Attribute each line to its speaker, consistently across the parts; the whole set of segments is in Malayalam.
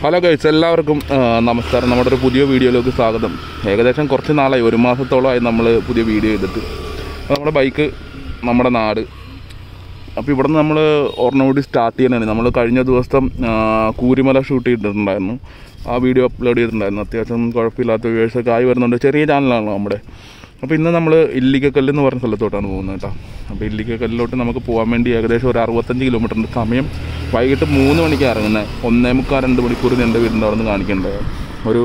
Speaker 1: ഹലോ ഗൈസ്, എല്ലാവർക്കും നമസ്കാരം. നമ്മുടെ ഒരു പുതിയ വീഡിയോയിലേക്ക് സ്വാഗതം. ഏകദേശം കുറച്ച് നാളായി, 1 മാസത്തോളമായി നമ്മൾ പുതിയ വീഡിയോ ചെയ്തിട്ട്. നമ്മുടെ ബൈക്ക്, നമ്മുടെ നാട്. അപ്പോൾ ഇവിടെ നിന്ന് നമ്മൾ ഒരെണ്ണോടി സ്റ്റാർട്ട് ചെയ്യാനാണ്. നമ്മൾ കഴിഞ്ഞ ദിവസം കൂരിമല ഷൂട്ട് ചെയ്തിട്ടുണ്ടായിരുന്നു. ആ വീഡിയോ അപ്ലോഡ് ചെയ്തിട്ടുണ്ടായിരുന്നു. അത്യാവശ്യം കുഴപ്പമില്ലാത്ത വ്യൂവേഴ്സൊക്കെ ആയി വരുന്നുണ്ട്. ചെറിയ ചാനലാണല്ലോ നമ്മുടെ. അപ്പോൾ ഇന്ന് നമ്മൾ ഇല്ലിക്കൽ കല്ല് എന്ന് പറഞ്ഞ സ്ഥലത്തോട്ടാണ് പോകുന്നത് കേട്ടോ. അപ്പോൾ ഇല്ലിക്കൽ കല്ലിലോട്ട് നമുക്ക് പോകാൻ വേണ്ടി ഏകദേശം ഒരു 65 കിലോമീറ്ററിൻ്റെ സമയം. വൈകിട്ട് 3 മണിക്ക് ഇറങ്ങുന്നത്. 1.25-2 മണിക്കൂർ എൻ്റെ വീടിൻ്റെ അവിടെ നിന്ന് കാണിക്കേണ്ടത്. ഒരു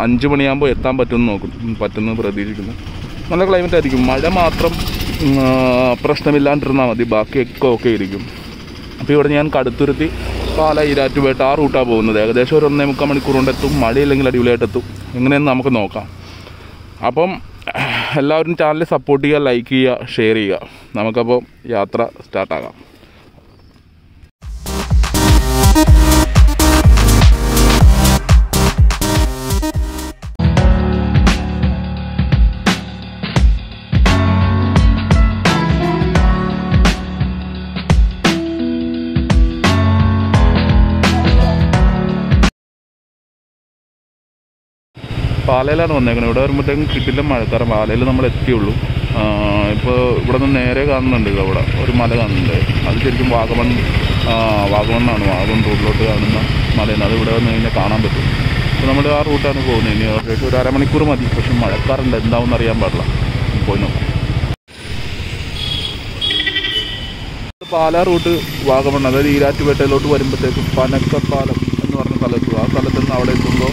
Speaker 1: 5 മണിയാകുമ്പോൾ എത്താൻ പറ്റുമെന്ന് പ്രതീക്ഷിക്കുന്നു. നല്ല ക്ലൈമറ്റ് ആയിരിക്കും. മഴ മാത്രം പ്രശ്നമില്ലാണ്ടിരുന്നാൽ മതി, ബാക്കിയൊക്കെ ഓക്കെ ആയിരിക്കും. അപ്പോൾ ഇവിടെ ഞാൻ കടുത്തുരുത്തി പാല ഈരാറ്റുപേട്ട ആ റൂട്ടാണ് പോകുന്നത്. ഏകദേശം ഒരു 1.25 മണിക്കൂർ കൊണ്ട് എത്തും. മഴയില്ലെങ്കിൽ അടിപൊളിയായിട്ട് എത്തും. എങ്ങനെയെന്ന് നമുക്ക് നോക്കാം. അപ്പം എല്ലാവരും ചാനൽ സപ്പോർട്ട് ചെയ്യുക, ലൈക്ക് ചെയ്യുക, ഷെയർ ചെയ്യുക. നമുക്കപ്പോൾ യാത്ര സ്റ്റാർട്ടാകാം. പാലയിലാണ് വന്നേക്കുന്നത്. ഇവിടെ വരുമ്പോഴത്തേക്കും കിട്ടില്ല മഴക്കാരം. പാലയിൽ നമ്മൾ എത്തിയുള്ളൂ. ഇപ്പോൾ ഇവിടെ നിന്ന് നേരെ കാണുന്നുണ്ട്. അവിടെ ഒരു മല കാണുന്നുണ്ട്. അത് ശരിക്കും വാഗമണ്ണാണ്. വാഗമൺ റൂട്ടിലോട്ട് കാണുന്ന മലയാണ്. അത് ഇവിടെ വന്ന് കഴിഞ്ഞാൽ കാണാൻ പറ്റും. അപ്പോൾ നമ്മൾ ആ റൂട്ടാണ് പോകുന്നത്. ഇനി ഏകദേശം ഒരു 1/2 മണിക്കൂർ മതി. പക്ഷെ മഴക്കാറുണ്ട്, എന്താണെന്ന് അറിയാൻ പാടില്ല. പോയി നോക്കാം. പാലാ റൂട്ട് വാഗമൺ, അതായത് ഈരാറ്റുപേട്ടയിലോട്ട് വരുമ്പോഴത്തേക്കും പനക്കപ്പാലം എന്ന് പറഞ്ഞ സ്ഥലത്ത്, ആ സ്ഥലത്ത് നിന്ന് അവിടെ എത്തുമ്പോൾ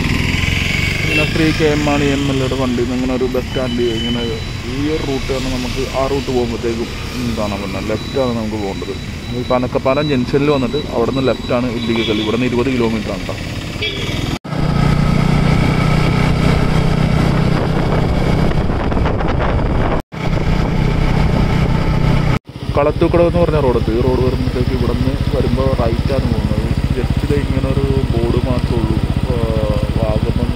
Speaker 1: ഇങ്ങനെ 3 km MLയുടെ വണ്ടി ഇങ്ങനെ ഒരു ബസ് സ്റ്റാൻഡ് ഇങ്ങനെ ഈ ഒരു റൂട്ടാണ്. നമുക്ക് ആ റൂട്ട് പോകുമ്പോഴത്തേക്കും കാണാൻ പറ്റുന്നത്. ലെഫ്റ്റാണ് നമുക്ക് പോകേണ്ടത്. ഈ പനക്കപ്പാലം ജംഗ്ഷനിൽ വന്നിട്ട് അവിടെ നിന്ന് ലെഫ്റ്റാണ് ഇല്ലിക്കൽ കല്ല്. ഇവിടെ നിന്ന് 20 കിലോമീറ്റർ ആണ് കേട്ടോ. കളത്തൂക്കടവ് എന്ന് പറഞ്ഞ റോഡെത്തി. ഈ റോഡ് വരുമ്പോഴത്തേക്ക് ഇവിടെ നിന്ന് വരുമ്പോൾ റൈറ്റാണ് പോകുന്നത്. ജസ്റ്റ് ഇങ്ങനെ ഒരു ബോർഡ് മാത്രമേ ഉള്ളൂ. വാഗമൺ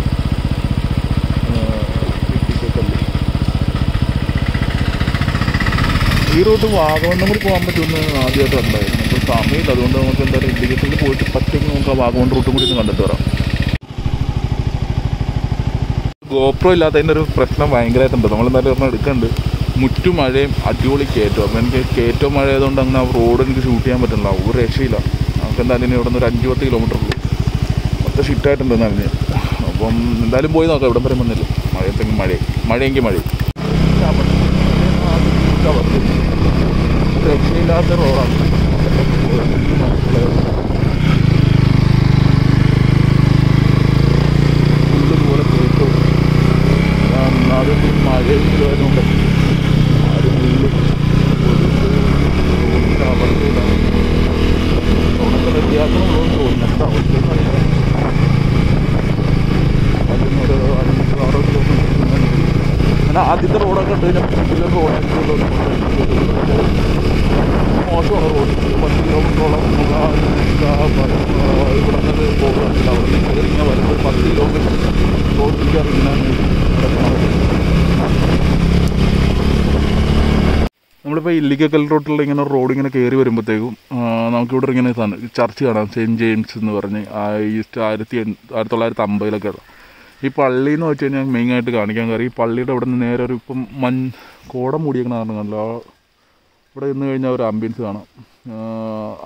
Speaker 1: ഈ റൂട്ട് വാഗമണ്ണും കൂടി പോകാൻ പറ്റുമെന്ന് ആദ്യമായിട്ട് ഉണ്ടായിരുന്നു. നമുക്ക് സമയമില്ല. അതുകൊണ്ട് നമുക്ക് എന്തായാലും ഇല്ലിക്കൽ പോയിട്ട് പറ്റുമെങ്കിൽ നമുക്ക് ആ വാഗമൺ റൂട്ടും കൂടി ഒന്ന് കണ്ടിട്ട് വരാം. ഗോപ്രോ ഇല്ലാത്തതിൻ്റെ ഒരു പ്രശ്നം ഭയങ്കരമായിട്ടുണ്ട്. നമ്മളെന്തായാലും ഒരെണ്ണം എടുക്കുന്നുണ്ട്. മുറ്റുമഴയും അടിപൊളി കയറ്റവും. അപ്പോൾ എനിക്ക് കയറ്റവും മഴ ആയതുകൊണ്ട് അങ്ങനെ ആ റോഡ് എനിക്ക് ഷൂട്ട് ചെയ്യാൻ പറ്റില്ല. ഒരു രക്ഷയില്ല. നമുക്ക് എന്തായാലും ഇവിടെ നിന്ന് ഒരു 5-10 കിലോമീറ്റർ ഉള്ളൂ. മൊത്തം ഷിറ്റായിട്ടുണ്ടെന്ന് അറിഞ്ഞ്. അപ്പം എന്തായാലും പോയി നോക്കാം. ഇവിടെ വരെ വന്നില്ല. മഴയത്തെങ്കിൽ മഴയെങ്കിൽ മഴ. രക്ഷയില്ലാത്ത റോഡാണ്. ഇതുപോലെ കേട്ടവും അത് മഴയും വരുന്നുണ്ട്. ആരും റോഡൊക്കെ വ്യത്യാസമുള്ളതെന്ന് തോന്നുന്നു. അതിനൊരു 5-6 കിലോമീറ്റർ അങ്ങനെ ആദ്യത്തെ റോഡൊക്കെ ഉണ്ട്. ഇതിലെ റോഡാണ് മോശമാണ്. റോഡ് 10 കിലോമീറ്ററോളം ഇവിടെ നിന്ന് പോകുന്നില്ല. അവിടെ നിന്ന് ഇങ്ങനെ വരുമ്പോൾ 10 കിലോമീറ്റർ റോഡിലേക്ക് ഇറങ്ങാൻ. നമ്മളിപ്പോൾ ഇല്ലിക്കൽ കല്ല് റോട്ടിലുള്ള ഇങ്ങനെ റോഡ് ഇങ്ങനെ കയറി വരുമ്പോഴത്തേക്കും നമുക്കിവിടെ ഇങ്ങനെ ചർച്ച് കാണാം. സെയിൻറ്റ് ജെയിംസ് എന്ന് പറഞ്ഞ് 1950-ലൊക്കെ. ഈ പള്ളി എന്ന് വെച്ച് കഴിഞ്ഞാൽ മെയിനായിട്ട് കാണിക്കാൻ കയറി. ഈ പള്ളിയുടെ അവിടെ നിന്ന് നേരെ ഒരു ഇപ്പം കോട മൂടിയേക്കണ കാരണം കണ്ടല്ലോ. ഇവിടെ നിന്ന് കഴിഞ്ഞാൽ ഒരു ആംബിയൻസ് കാണാം.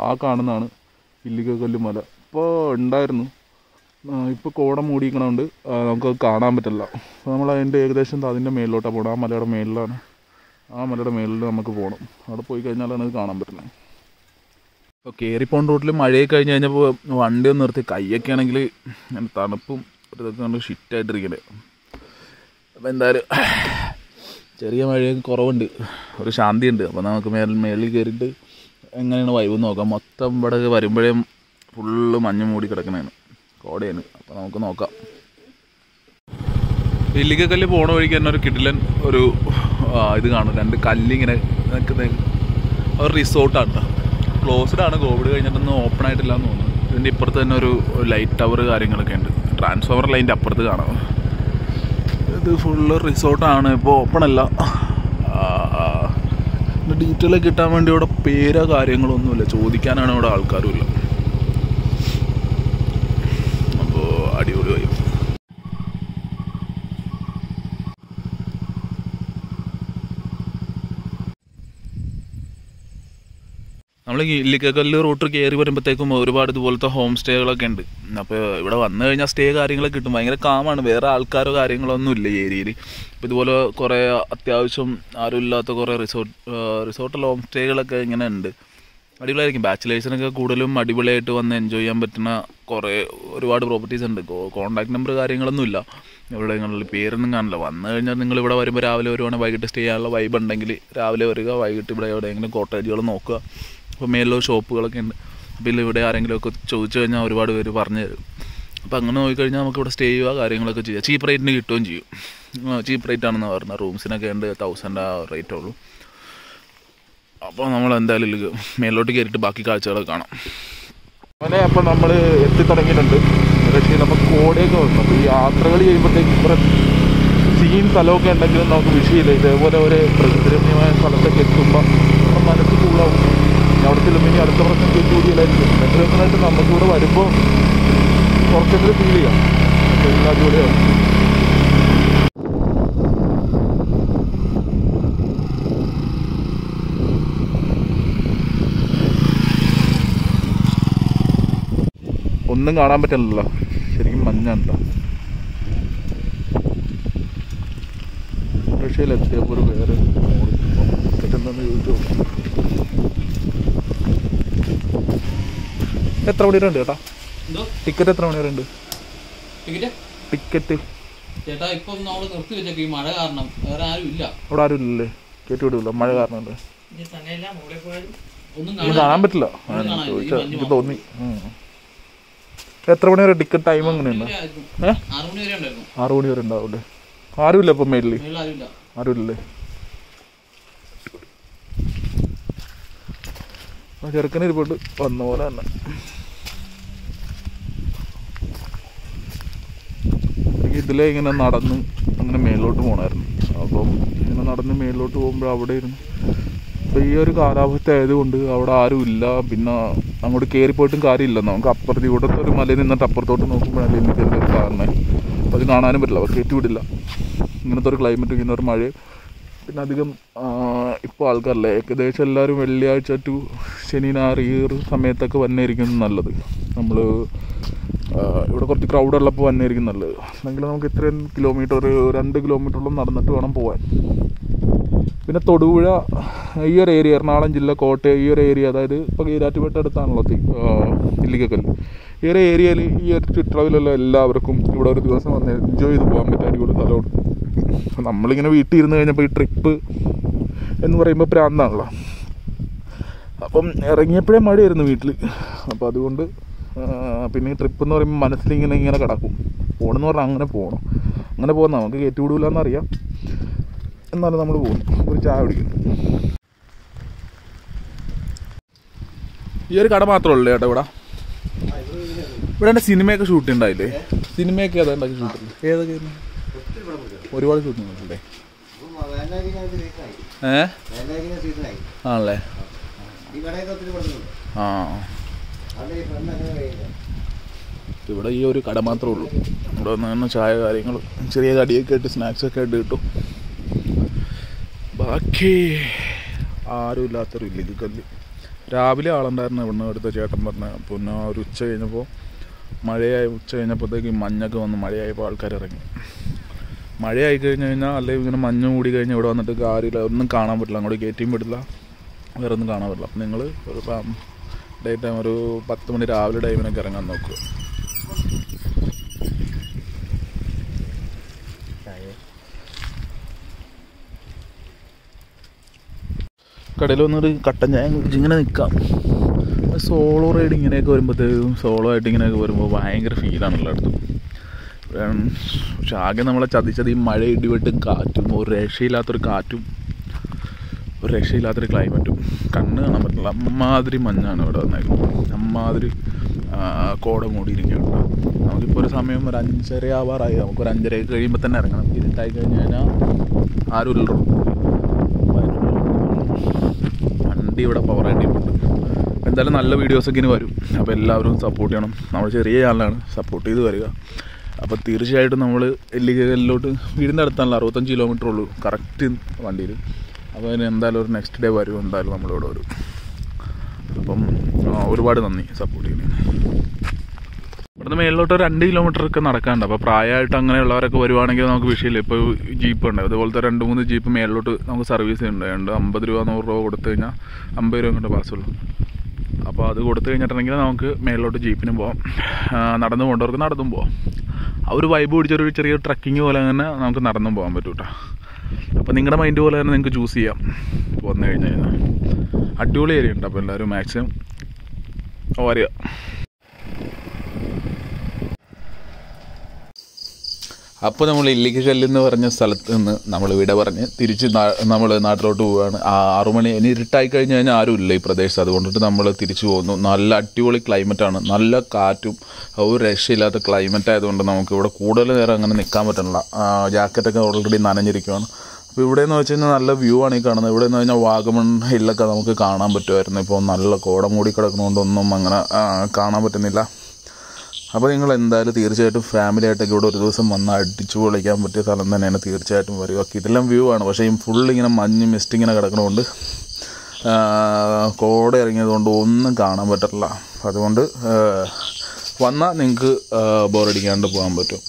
Speaker 1: ആ കാണുന്നതാണ് ഇല്ലിക്കൽ കല്ല് മല. ഇപ്പോൾ ഉണ്ടായിരുന്നു, ഇപ്പോൾ കോട മൂടിയിരിക്കണതുകൊണ്ട് നമുക്കത് കാണാൻ പറ്റില്ല. അപ്പോൾ നമ്മൾ അതിൻ്റെ ഏകദേശം അതിൻ്റെ മേളിലോട്ടാണ് പോകണം. ആ മലയുടെ മേളിലാണ്. ആ മലയുടെ മേളിൽ നമുക്ക് പോകണം. അവിടെ പോയി കഴിഞ്ഞാലാണ് അത് കാണാൻ പറ്റുന്നത്. ഇപ്പോൾ കയറിപ്പോൺ റൂട്ടിൽ മഴയൊക്കെ കഴിഞ്ഞ് കഴിഞ്ഞപ്പോൾ വണ്ടി ഒന്ന് നിർത്തി. കൈയൊക്കെ ആണെങ്കിൽ തണുപ്പും ഇതൊക്കെ കണ്ട് ഷിറ്റായിട്ടിരിക്കണേ. അപ്പോൾ എന്തായാലും ചെറിയ മഴയൊക്കെ കുറവുണ്ട്, ഒരു ശാന്തിയുണ്ട്. അപ്പോൾ നമുക്ക് മേളിൽ കയറിയിട്ട് എങ്ങനെയാണ് വൈബ് നോക്കാം. മൊത്തം ഇവിടെ വരുമ്പോഴേ ഫുള്ള് മഞ്ഞ് മൂടി കിടക്കണേന്, കോടയാണ്. അപ്പോൾ നമുക്ക് നോക്കാം. ഇല്ലിക്കൽ കല്ല് പോണ വഴിക്ക് തന്നെ ഒരു കിടിലൻ ഒരു ഇത് കാണും. 2 കല്ലിങ്ങനെ നിൽക്കുന്ന ഒരു റിസോർട്ടാണ് കേട്ടോ. ക്ലോസ്ഡ് ആണ്. കോവിഡ് കഴിഞ്ഞിട്ടൊന്നും ഓപ്പൺ ആയിട്ടില്ല എന്ന് തോന്നുന്നു. ഇതിൻ്റെ ഇപ്പുറത്ത് തന്നെ ഒരു ലൈറ്റ് ടവർ കാര്യങ്ങളൊക്കെ ഉണ്ട്. ട്രാൻസ്ഫോമർ ലൈൻ്റെ അപ്പുറത്ത് കാണാം. ഇത് ഫുള്ള് റിസോർട്ടാണ്. ഇപ്പോൾ ഓപ്പൺ അല്ല. ഡീറ്റെയിൽ കിട്ടാൻ വേണ്ടി ഇവിടെ പേരോ കാര്യങ്ങളൊന്നുമില്ല. ചോദിക്കാനാണ് ഇവിടെ ആൾക്കാരുമില്ല.
Speaker 2: നമ്മൾ ഇല്ലിക്കൽ കല്ല് റൂട്ട് കയറി വരുമ്പോഴത്തേക്കും ഒരുപാട് ഇതുപോലത്തെ ഹോം സ്റ്റേകളൊക്കെ ഉണ്ട്. അപ്പോൾ ഇവിടെ വന്നു കഴിഞ്ഞാൽ സ്റ്റേ കാര്യങ്ങളൊക്കെ കിട്ടും. ഭയങ്കര കാമാണ്, വേറെ ആൾക്കാരോ കാര്യങ്ങളൊന്നും ഇല്ല ഈ ഏരിയയിൽ. അപ്പോൾ ഇതുപോലെ കുറേ അത്യാവശ്യം ആരും ഇല്ലാത്ത കുറേ റിസോർട്ടിൽ ഹോം സ്റ്റേകളൊക്കെ ഇങ്ങനെ ഉണ്ട്. അടിപൊളിയായിരിക്കും. ബാച്ചിലേഴ്സിനൊക്കെ കൂടുതലും അടിപൊളിയായിട്ട് വന്ന് എൻജോയ് ചെയ്യാൻ പറ്റുന്ന ഒരുപാട് പ്രോപ്പർട്ടീസ് ഉണ്ട്. കോൺടാക്ട് നമ്പർ കാര്യങ്ങളൊന്നും ഇല്ല. ഇവിടെ നിങ്ങളിൽ പേരൊന്നും കാണില്ല. വന്നു കഴിഞ്ഞാൽ നിങ്ങൾ ഇവിടെ വരുമ്പോൾ രാവിലെ വരുവാണെങ്കിൽ വൈകിട്ട് സ്റ്റേ ചെയ്യാനുള്ള വൈബ് ഉണ്ടെങ്കിൽ രാവിലെ വരിക, വൈകിട്ട് ഇവിടെ എവിടെയെങ്കിലും കോട്ടേജുകൾ നോക്കുക. അപ്പോൾ മേലിലോ ഷോപ്പുകളൊക്കെ ഉണ്ട്. അപ്പോൾ ഇവിടെ ആരെങ്കിലുമൊക്കെ ചോദിച്ചു കഴിഞ്ഞാൽ ഒരുപാട് പേര് പറഞ്ഞു തരും. അപ്പോൾ അങ്ങനെ നോക്കിക്കഴിഞ്ഞാൽ നമുക്ക് ഇവിടെ സ്റ്റേ ചെയ്യുക, കാര്യങ്ങളൊക്കെ ചെയ്യുക. ചീപ്പ് റേറ്റിന് കിട്ടുകയും ചെയ്യും. ചീപ്പ് റേറ്റ് ആണെന്ന് പറഞ്ഞാൽ റൂംസിനൊക്കെ ഉണ്ട് 1000 ആ റേറ്റേ ഉള്ളൂ. അപ്പോൾ നമ്മൾ എന്തായാലും മേലോട്ട് കയറിയിട്ട് ബാക്കി കാഴ്ചകളൊക്കെ കാണാം.
Speaker 1: അങ്ങനെ അപ്പോൾ നമ്മൾ എത്തിത്തുടങ്ങിയിട്ടുണ്ട്. പക്ഷേ നമുക്ക് കോടയൊക്കെ വന്നു. അപ്പോൾ ഈ യാത്രകൾ ചെയ്യുമ്പോഴത്തേക്ക് ഇത്ര സീൻ സ്ഥലമൊക്കെ ഉണ്ടെങ്കിലും നമുക്ക് വിഷയമില്ല. ഇതേപോലെ ഒരു പ്രകൃതിരമ്യമായ സ്ഥലത്തൊക്കെ എത്തുമ്പോൾ നമ്മുടെ മനസ്സ് കൂളാവും. അവിടെ ചെല്ലുമ്പോൾ ഇനി അടുത്ത പ്രശ്നം കൂടിയില്ലായിരിക്കും. എന്തെങ്കിലുമായിട്ട് നമുക്കിവിടെ വരുമ്പോൾ കുറച്ചെങ്കിലും ഫീൽ ചെയ്യാം. അപ്പോൾ എല്ലാ ജോലിയാവും. ഒന്നും കാണാൻ പറ്റില്ലല്ലോ, ശരിക്കും മഞ്ഞുണ്ടോ. റഷ്യയിലെത്തിയപ്പോൾ ഒരു വേറെ പറ്റുന്നെന്ന് ചോദിച്ചു. എത്ര മണി വരെ ഉണ്ട് ചേട്ടാ ടിക്കറ്റ്? എത്ര മണി വരെ ഉണ്ട് ടിക്കറ്റ്?
Speaker 3: ചേട്ടാ ഇപ്പം നമ്മൾ നിർത്തി വെച്ചേക്കും ഈ മഴ കാരണം. വേറെ ആരും ഇല്ല
Speaker 1: അവിടെ. ആരും ഇല്ലല്ലേ? കയറ്റി വിടില്ല, മഴ കാരണം ഉണ്ട്.
Speaker 3: ഒന്നും
Speaker 1: കാണാൻ പറ്റില്ല. ചോദിച്ചാൽ എനിക്ക് തോന്നി. എത്ര മണി വരെ ടിക്കറ്റ് ടൈം എങ്ങനെയുണ്ട്? 6 മണി വരെ ഉണ്ടാവില്ലേ? ആരുമില്ല ഇപ്പം മേലിൽ? ആരുമില്ലേ? ആ ചെറുക്കന് ഇരിപ്പോട്ട് വന്ന പോലെ തന്നെ. ഇതിലെ ഇങ്ങനെ നടന്ന് അങ്ങനെ മേലോട്ട് പോകണമായിരുന്നു. അപ്പം ഇങ്ങനെ നടന്ന് മേലോട്ട് പോകുമ്പോൾ അവിടെ ഇരുന്ന് അപ്പോൾ ഈ ഒരു കാലാവസ്ഥ ആയതുകൊണ്ട് അവിടെ ആരും ഇല്ല. പിന്നെ അങ്ങോട്ട് കയറിപ്പോയിട്ടും കാര്യമില്ല. നമുക്ക് അപ്പുറത്ത് ഇവിടുത്തെ ഒരു മലയിൽ നിന്നിട്ട് അപ്പുറത്തോട്ട് നോക്കുമ്പോഴല്ലേ എനിക്കെല്ലാം കാണുന്നത്. അപ്പോൾ അത് കാണാനും പറ്റില്ല, അപ്പോൾ കയറ്റി വിടില്ല. ഇങ്ങനത്തെ ഒരു ക്ലൈമറ്റ്, ഇങ്ങനെ ഒരു മഴ. പിന്നെ അധികം ഇപ്പോൾ ആൾക്കാരല്ലേ, ഏകദേശം എല്ലാവരും വെള്ളിയാഴ്ച ടു ശനി ഞായർ ഈ ഒരു സമയത്തൊക്കെ വന്നെയിരിക്കും നല്ലത്. നമ്മൾ ഇവിടെ കുറച്ച് ക്രൗഡുള്ളപ്പോൾ വന്നെയിരിക്കും നല്ലത്. അല്ലെങ്കിൽ നമുക്ക് ഇത്രയും കിലോമീറ്റർ, ഒരു 2 കിലോമീറ്ററോളം നടന്നിട്ട് വേണം പോകാൻ. പിന്നെ തൊടുപുഴ ഈ ഒരു ഏരിയ, എറണാകുളം ജില്ല, കോട്ടയം ഈ ഒരു ഏരിയ, അതായത് ഇപ്പോൾ ഈരാറ്റുപേട്ട അടുത്താണല്ലോ ഇല്ലിക്കൽ കല്ല്. ഈ ഒരു ഏരിയയിൽ ഈ ഒരു ചുറ്റളവിലുള്ള എല്ലാവർക്കും ഇവിടെ ഒരു ദിവസം വന്ന് എൻജോയ് ചെയ്ത് പോകാൻ പറ്റിയ അടിപൊളി സ്ഥലമാണ്. നമ്മളിങ്ങനെ വീട്ടിൽ ഇരുന്ന് കഴിഞ്ഞപ്പോൾ ഈ ട്രിപ്പ് എന്ന് പറയുമ്പോൾ പ്രാന്താണല്ലോ. അപ്പം ഇറങ്ങിയപ്പോഴേ മഴയായിരുന്നു വീട്ടിൽ. അപ്പോൾ അതുകൊണ്ട് പിന്നെ ഈ ട്രിപ്പ് എന്ന് പറയുമ്പോൾ മനസ്സിലിങ്ങനെ കിടക്കും. പോകണമെന്ന് പറഞ്ഞാൽ അങ്ങനെ പോകണം. അങ്ങനെ പോകുന്ന നമുക്ക് കയറ്റി വിടില്ല എന്നറിയാം, എന്നാലും നമ്മൾ പോകും. ഒരു ചായ കുടിക്കും. ഈ ഒരു കട മാത്രമേ ഉള്ളൂ ചേട്ടാ ഇവിടെ? ഇവിടെ എൻ്റെ സിനിമയൊക്കെ ഷൂട്ട് ഉണ്ടായില്ലേ? സിനിമയൊക്കെ അതുണ്ടാക്കി ഷൂട്ടില്ല? ഏതൊക്കെ ഒരുപാട് ഷൂട്ടിംഗ് ഉണ്ടല്ലേ? ആണല്ലേ? ആ, ഇവിടെ ഈ ഒരു കട മാത്രമേ ഉള്ളൂ. ഇവിടെ വന്ന് ചായ കാര്യങ്ങളും ചെറിയ കടിയൊക്കെ ആയിട്ട് സ്നാക്സൊക്കെ ആയിട്ട് കിട്ടും. ബാക്കി ആരും ഇല്ലാത്തൊരു ഇല്ലിക്കൽ കല്ല്. രാവിലെ ആളുണ്ടായിരുന്നു ഇവിടുന്ന് എടുത്ത ചേട്ടൻ പറഞ്ഞ. പിന്നെ ഒരു ഉച്ച കഴിഞ്ഞപ്പോൾ മഴയായി. ഉച്ച കഴിഞ്ഞപ്പോഴത്തേക്ക് മഞ്ഞൊക്കെ വന്ന് മഴയായപ്പോൾ ആൾക്കാർ ഇറങ്ങി. മഴയായി കഴിഞ്ഞ് കഴിഞ്ഞാൽ അല്ലെങ്കിൽ ഇങ്ങനെ മഞ്ഞ് മൂടി കഴിഞ്ഞാൽ ഇവിടെ വന്നിട്ട് കാര്യമില്ല, ഒന്നും കാണാൻ പറ്റില്ല. അങ്ങോട്ട് കയറ്റിയും പറ്റില്ല, വേറെ ഒന്നും കാണാൻ പറ്റില്ല. അപ്പം നിങ്ങൾ ഒരു ഡേ ടൈം ഒരു 10 മണി രാവിലെ ടൈമിനൊക്കെ ഇറങ്ങാൻ നോക്കുക. കടയിൽ വന്നൊരു കട്ടൻ ചായ കുടിച്ച് ഇങ്ങനെ നിൽക്കാം. സോളോ റൈഡ് ഇങ്ങനെയൊക്കെ വരുമ്പോഴത്തേക്കും, സോളോ ആയിട്ട് ഇങ്ങനെയൊക്കെ വരുമ്പോൾ ഭയങ്കര ഫീലാണല്ലോ അടുത്ത്. പക്ഷെ ആകെ നമ്മളെ ചതിച്ചത് ഈ മഴ, ഇടിവെട്ടും കാറ്റും, ഒരു രക്ഷയില്ലാത്തൊരു കാറ്റും, ഒരു രക്ഷയില്ലാത്തൊരു ക്ലൈമറ്റും. കണ്ണ് കാണാൻ പറ്റില്ല, അമ്മാതിരി മഞ്ഞാണ് ഇവിടെ വന്നേക്കുന്നത്. അമ്മാതിരി കോട മൂടിയിരിക്കുകയുണ്ട്. നമുക്കിപ്പോൾ ഒരു സമയം ഒരു 5:30 ആവാറായി. നമുക്കൊരു 5:30 കഴിയുമ്പോൾ തന്നെ ഇറങ്ങണം. ഇരുട്ടായി കഴിഞ്ഞ് കഴിഞ്ഞാൽ ആരും ഇല്ലല്ലോ. വണ്ടി ഇവിടെ പവറായിട്ടുണ്ട്. എന്തായാലും നല്ല വീഡിയോസൊക്കെ ഇനി വരും. അപ്പോൾ എല്ലാവരും സപ്പോർട്ട് ചെയ്യണം. നമ്മൾ ചെറിയ ചാനലാണ്, സപ്പോർട്ട് ചെയ്ത് വരിക. അപ്പോൾ തീർച്ചയായിട്ടും നമ്മൾ ഇല്ലിക്കലിലോട്ട് വീടിൻ്റെ അടുത്താണല്ലോ, 65 കിലോമീറ്റർ ഉള്ളൂ കറക്റ്റ് വണ്ടിയിൽ. അപ്പോൾ അതിന് എന്തായാലും ഒരു നെക്സ്റ്റ് ഡേ വരും. എന്തായാലും നമ്മളിവിടെ വരും.
Speaker 2: അപ്പം ഒരുപാട് നന്ദി സപ്പോർട്ട് ചെയ്യുന്നത്. ഇവിടുന്ന് മേളിലോട്ട് 2 കിലോമീറ്ററൊക്കെ നടക്കാനുണ്ട്. അപ്പോൾ പ്രായമായിട്ട് അങ്ങനെയുള്ളവരൊക്കെ വരുവാണെങ്കിൽ നമുക്ക് വിഷയമില്ല. ഇപ്പോൾ ജീപ്പ് ഉണ്ട്, അതുപോലത്തെ 2-3 ജീപ്പ് മേളിലോട്ട് നമുക്ക് സർവീസ് ഉണ്ട്. 50 രൂപ 100 രൂപ കൊടുത്തു കഴിഞ്ഞാൽ 50 രൂപ കൊണ്ട് പാസ്സുള്ളൂ. അപ്പോൾ അത് കൊടുത്തു കഴിഞ്ഞിട്ടുണ്ടെങ്കിൽ നമുക്ക് മേളിലോട്ട് ജീപ്പിനും പോകാം, നടന്നു പോകേണ്ടവർക്ക് നടന്നും പോകാം. ആ ഒരു വൈബ് പിടിച്ചൊരു ചെറിയ ട്രക്കിങ് പോലെ തന്നെ നമുക്ക് നടന്നും പോകാൻ പറ്റും കേട്ടോ. അപ്പോൾ നിങ്ങളുടെ മൈൻഡ് പോലെ തന്നെ നിങ്ങൾക്ക് ചൂസ് ചെയ്യാം വന്നു കഴിഞ്ഞ് കഴിഞ്ഞാൽ. അടിപൊളി ഏരിയ ഉണ്ട്. അപ്പോൾ എല്ലാവരും മാക്സിമം വരിക. അപ്പോൾ നമ്മൾ ഇല്ലിക്കൽ കല്ല് എന്ന് പറഞ്ഞ സ്ഥലത്ത് നിന്ന് നമ്മൾ ഇവിടെ പറഞ്ഞ് തിരിച്ച് നമ്മൾ നാട്ടിലോട്ട് പോവുകയാണ്. 6 മണി ഇനി ഇരുട്ടായി കഴിഞ്ഞ് കഴിഞ്ഞാൽ ആരുമില്ല ഈ പ്രദേശത്ത്. അതുകൊണ്ടിട്ട് നമ്മൾ തിരിച്ചു പോകുന്നു. നല്ല അടിപൊളി ക്ലൈമറ്റാണ്, നല്ല കാറ്റും, ഒരു രക്ഷയില്ലാത്ത ക്ലൈമറ്റ് ആയതുകൊണ്ട് നമുക്ക് ഇവിടെ കൂടുതൽ നേരം അങ്ങനെ നിൽക്കാൻ പറ്റണില്ല. ജാക്കറ്റൊക്കെ ഓൾറെഡി നനഞ്ഞിരിക്കുകയാണ്. അപ്പോൾ ഇവിടെ എന്ന് വെച്ച് കഴിഞ്ഞാൽ നല്ല വ്യൂ ആണ് ഈ കാണുന്നത്. ഇവിടെ എന്ന് കഴിഞ്ഞാൽ വാഗമൺ ഹില്ലൊക്കെ നമുക്ക് കാണാൻ പറ്റുമായിരുന്നു. ഇപ്പോൾ നല്ല കോട മൂടി കിടക്കുന്നതുകൊണ്ടൊന്നും അങ്ങനെ കാണാൻ പറ്റുന്നില്ല. അപ്പോൾ നിങ്ങൾ എന്തായാലും തീർച്ചയായിട്ടും ഫാമിലി ആയിട്ടൊക്കെ ഇവിടെ ഒരു ദിവസം വന്ന് അടിച്ചു പൊളിക്കാൻ പറ്റിയ സ്ഥലം തന്നെയാണ്. തീർച്ചയായിട്ടും വരിക. കിടിലം വ്യൂ ആണ്. പക്ഷേ ഈ ഫുൾ ഇങ്ങനെ മഞ്ഞ് മിസ്റ്റ് ഇങ്ങനെ കിടക്കണതുകൊണ്ട് കോട ഇറങ്ങിയതുകൊണ്ട് ഒന്നും കാണാൻ പറ്റില്ല. അതുകൊണ്ട് വന്നാൽ നിങ്ങൾക്ക് ബോറടിക്കാണ്ട് പോകാൻ പറ്റും.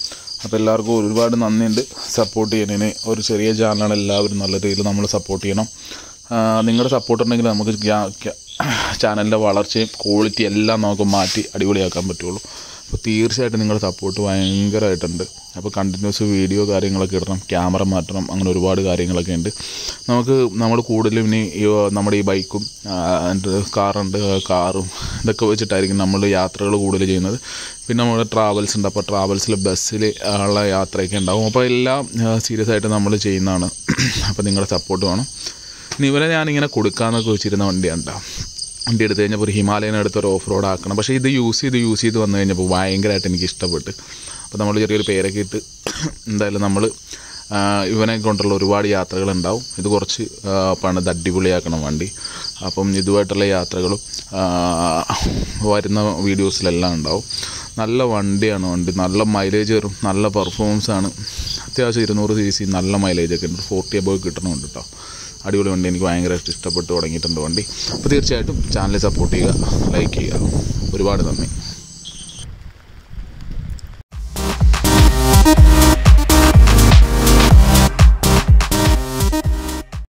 Speaker 2: അപ്പോൾ എല്ലാവർക്കും ഒരുപാട് നന്ദിയുണ്ട് സപ്പോർട്ട് ചെയ്യുന്നതിന്. ഒരു ചെറിയ ചാനലാണ്, എല്ലാവരും നല്ല രീതിയിൽ നമ്മൾ സപ്പോർട്ട് ചെയ്യണം. നിങ്ങളുടെ സപ്പോർട്ട് ഉണ്ടെങ്കിൽ നമുക്ക് ചാനലിൻ്റെ വളർച്ചയും ക്വാളിറ്റി എല്ലാം നമുക്ക് മാറ്റി അടിപൊളിയാക്കാൻ പറ്റുള്ളൂ. അപ്പോൾ തീർച്ചയായിട്ടും നിങ്ങളുടെ സപ്പോർട്ട് ഭയങ്കരമായിട്ടുണ്ട്. അപ്പോൾ കണ്ടിന്യൂസ് വീഡിയോ കാര്യങ്ങളൊക്കെ ഇടണം, ക്യാമറ മാറ്റണം, അങ്ങനെ ഒരുപാട് കാര്യങ്ങളൊക്കെ ഉണ്ട്. നമ്മൾ കൂടുതലും ഇനി നമ്മുടെ ഈ ബൈക്കും കാറുണ്ട്, കാറും ഇതൊക്കെ വെച്ചിട്ടായിരിക്കും നമ്മൾ യാത്രകൾ കൂടുതൽ ചെയ്യുന്നത്. പിന്നെ നമ്മുടെ ട്രാവൽസ് ഉണ്ട്. അപ്പോൾ ട്രാവൽസിൽ ബസ്സിൽ ഉള്ള യാത്രയൊക്കെ ഉണ്ടാവും. അപ്പോൾ എല്ലാം സീരിയസ് ആയിട്ട് നമ്മൾ ചെയ്യുന്നതാണ്. അപ്പോൾ നിങ്ങളുടെ സപ്പോർട്ട് വേണം. ഇനി ഇവരെ ഞാനിങ്ങനെ കൊടുക്കാമെന്നൊക്കെ വെച്ചിരുന്ന വണ്ടിയാണ് കേട്ടോ. വണ്ടി എടുത്തു കഴിഞ്ഞപ്പോൾ ഒരു ഹിമാലയൻ എടുത്തൊരു ഓഫ് റോഡ് ആക്കണം. പക്ഷേ ഇത് യൂസ് ചെയ്ത് വന്നു കഴിഞ്ഞപ്പോൾ ഭയങ്കരമായിട്ട് എനിക്ക് ഇഷ്ടപ്പെട്ട്. അപ്പോൾ നമ്മൾ ചെറിയൊരു പേരൊക്കെ ഇട്ട് എന്തായാലും നമ്മൾ ഇവനെ കൊണ്ടുള്ള ഒരുപാട് യാത്രകളുണ്ടാവും. ഇത് കുറച്ച് പണിത് അടിപൊളിയാക്കണം വണ്ടി. അപ്പം ഇതുമായിട്ടുള്ള യാത്രകളും വരുന്ന വീഡിയോസിലെല്ലാം ഉണ്ടാവും. നല്ല വണ്ടിയാണ്. വണ്ടി നല്ല മൈലേജ് വരും, നല്ല പെർഫോമൻസാണ്. അത്യാവശ്യം 200 cc നല്ല മൈലേജൊക്കെ ഉണ്ട്. 40 above കിട്ടണമുണ്ട് കേട്ടോ. അടിപൊളി വണ്ടി. എനിക്ക് ഭയങ്കരമായിട്ട് ഇഷ്ടപ്പെട്ട് തുടങ്ങിയിട്ടുണ്ട് വണ്ടി. അപ്പോൾ തീർച്ചയായിട്ടും ചാനൽ സപ്പോർട്ട് ചെയ്യുക, ലൈക്ക് ചെയ്യുക. ഒരുപാട് നന്ദി.